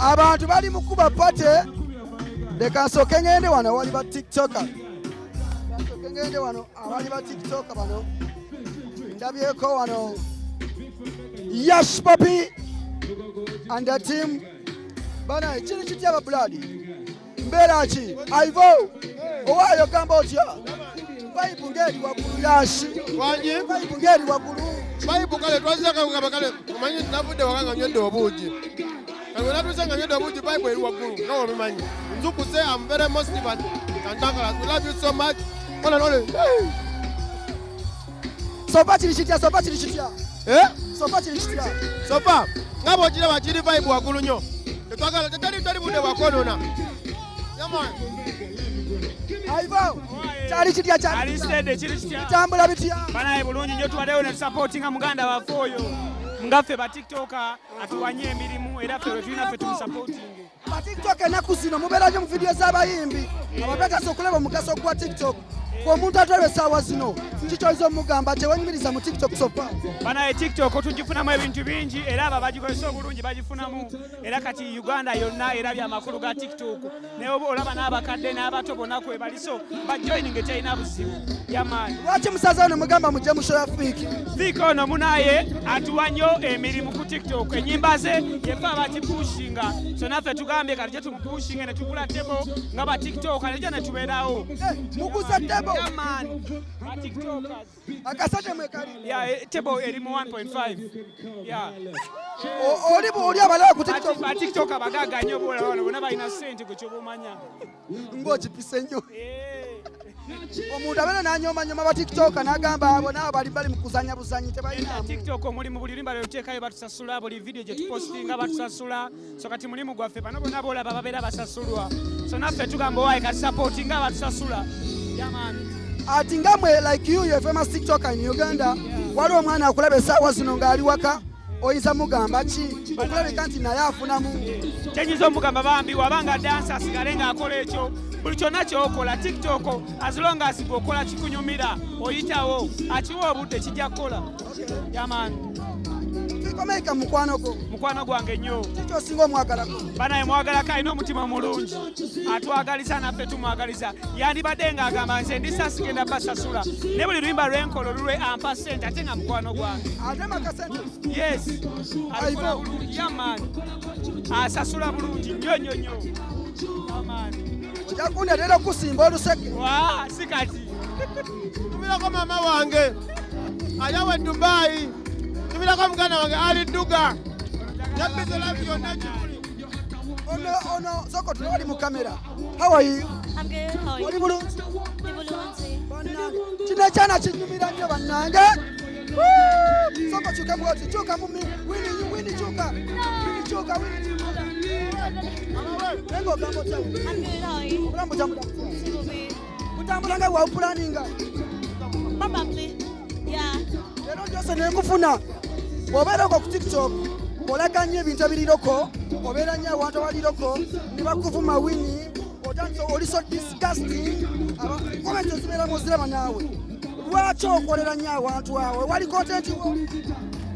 abantu bali mu kuba pate leka nsooke ngende wano wali ba tiktoka ngende wano abali ba tiktoka bano ndabyeko wano Yash Papi and the team bana chini chiti ya blood mbera chi Ivo owayo gamba otya Bible ngeri wakulu Yash wanyi Bible ngeri wakulu Bible kale twazaka kukabakale kumanyi navude wakanga nyodo obuji kangwe natuzanga nyodo obuji Bible eri wakulu no bimanyi nzuku say I'm very positive and Kantangala we love you so much all and all sopa chini chiti ya sopa chini chiti ya sopa ngabo chira bachiri Bible wakulu nyo twagala tetali bude wakonona yamani Ivo chali chiti ya ali steady chiri chitya tambula bitya bana bulungi nyo twalewo ne supportinga muganda wafoyo ngaffe ba tiktoka atuwanye emirimu era ffe tulina ffe tumusupporting ba tiktok enaku zino mubeera gyo mu vidiyo z'abayimbi abapegasa okulaba omugaso gwa tiktok omuntu atwala essaawa zino kikyoyinza omugamba tewenyumiriza mu tiktok sopa bana tiktok tugifunamu ebintu bingi era abo bagikozesa obulungi bagifunamu era kati uganda yonna erabye amakulu ga tiktok naye olaba n'abakadde n'abato bonna kwebaliso bajoining ekyalina buzibu yamaani lwaki musazawo ne mugamba mujje mu show ya fiiki ono munaye atuwa nnyo emirimu ku tiktok ennyimba ze yefe abakipushinga so naffe tugambye kati gye tumupushinge ne tugula tebo nga ba tiktok nejja ne tubeerawo muguza tebo yamaani ba tiktokers akasate mwekali tebo eri mu 1.5 oli abalawo ku tiktok ba tiktok abagagga nnyo boolawano bonna balina ssente ku kyobumanya ng'okipise nnyo omuntu abeera n'anyoomanyoma ba tiktoka n'agamba abo nabo bali mu kuzanya buzanyi tebalina tiktok omulimu buli lulimba lwetuteekayo batusasula buli vidiyo gye tupostinga batusasula so kati mulimu gwaffe bano bonna boolaba babeera basasulwa so naffe tugamba owaaye kati sapootinga batusasula yamaani ati nga mwe like you a famous tiktoker in Uganda waliwo omwana akulaba essaawa zino ng'ali waka oyinza mugamba ki okulabika nti naye afunamu kyenyiza omugamba bambi wabanga dansi asigale ng'akola ekyo buli kyonna kyokola tiktok as long as bw'okola kikunyumira oyitawo akiwa obudde kijja kukola yamaani kikomeika mukwano gwange nnyo kikyosinga omwagalako banaye mwagalako alina omutima mulungi atwagaliza naffe tumwagaliza yandibadde ng'agamba nze ndisa sigenda basasula ne buli luyimba lwenkola olulwe ampa sente ate nga mukwano gwange ate makasente yes alikola bulungi yamaani asasula bulungi nnyo nnyo nnyo yamaani jakundeetera okusimba oluseke si kati tumirako mama wange ayawe Dubai tumirako muganda wange ali Duga yabize life yonna ono soko tuli mu kamera how are you I'm good. How are you? oli bulungi Bannange. kino ekyana kinyumira nnyo bannange soko kyuka bwoti kyuka wini kyuka nenga ogamba otya I'm good. How are you? obulamu butambula Sibubi. butambula nga bwawupulaninga Probably. Yeah. leero gyose nenkufuna bw'obeera oko ku tiktok olaga nnyo ebintu ebiriroko obeera nnyo awantu abaliroko ne bakuvuma wini otandise oli so disgusting komenti ezibeeramu oziraba naawe lwaki okolera nnyo awantu awo wali kontenti wo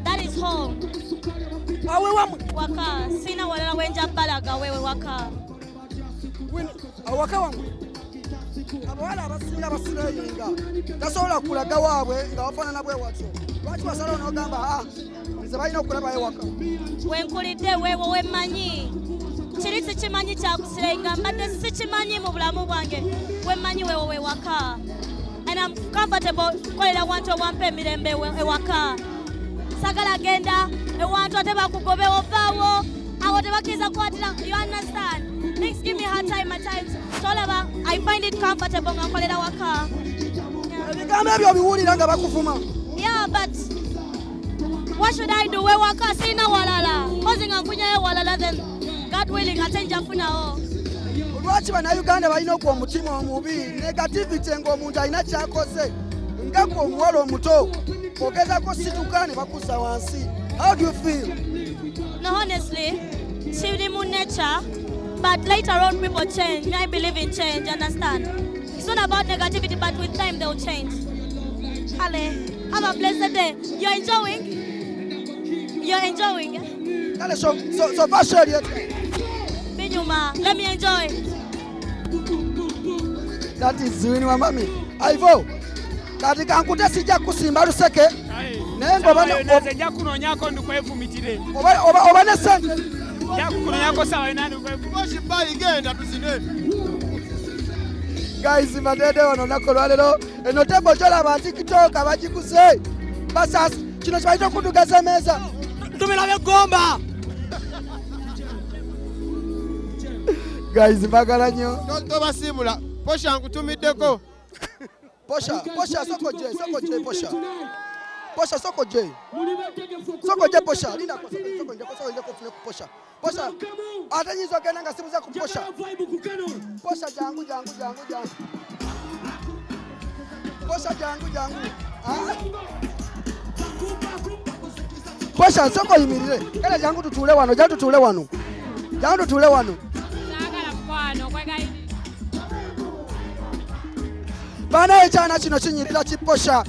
That is home. awe wamwe Waka. Sina walala wenja balaga wewe waka. awaka wamwe abawala abasinga basireyinga tasobola kulaga waabwe nga wafaanana bwe watyo lwaki wasalawo n'ogamba nze balina okulaba ewaka Wenkulidde wewe wemmanyi. Kiri sikimanyi kyakusirayinga mbadde sikimanyi mu bulamu bwange wemmanyi wewe waka. And I'm comfortable kukolera wantu owampa emirembe ewaka. Sagala genda ewantu ate bakugobe ovaawo awo tebakkiriza kukwatira. You understand? Things give me hard time at times. Tolaba, I find it comfortable nga nkolera waka. ebigambo ebyo obiwulira nga bakuvuma Yeah, but what should I do? We waka sina walala. Kozi nga nfunyayo walala then God willing ate njafunawo. lwaki bannayuganda balina okwa omutima omubi negativity ng'omuntu alina kyakoze nga gwe omuwala omuto ogezako situka ne bakussa wansi how do you feel No, honestly, kiri mu nature, but later on people change. I believe in change, understand? It's not about negativity, but with time they'll change. Ale, have a blessed day. You're enjoying? You're enjoying? kale so far show lyetya Numa. Let me enjoy. That is Zwini wa Mami. Ivo. Kati kankute sija kusimba luseke. Nengo bana nja kunonyako ndikwefumitire. Oba ne sente. Ja kunonyako sawa nani kwefumitire. Gossiplive igenda tuzine. Guys, madede wano nakolwa lero eno tebo jola ba TikTok abagikuze. Basa kino kyaito kudugaza meza. Tumira begomba. Guys, bagala nnyo. Tobasimula. Posha nkutumiddeko. Posha soko je Posha. Posha soko je. Posha. Linda soko je kufune ku Posha. Posha. Atanyizo kena nga simu za ku Posha. Posha jangu. Posha jangu. Posha soko yimirire. Kale jangu tutule wano. Bana ekyana kino kinyirira kiposha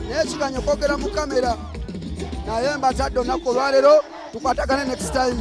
naye kiganye kwogera mu kamera naye mbazadde olunaku olwaleero tukwatagane next time.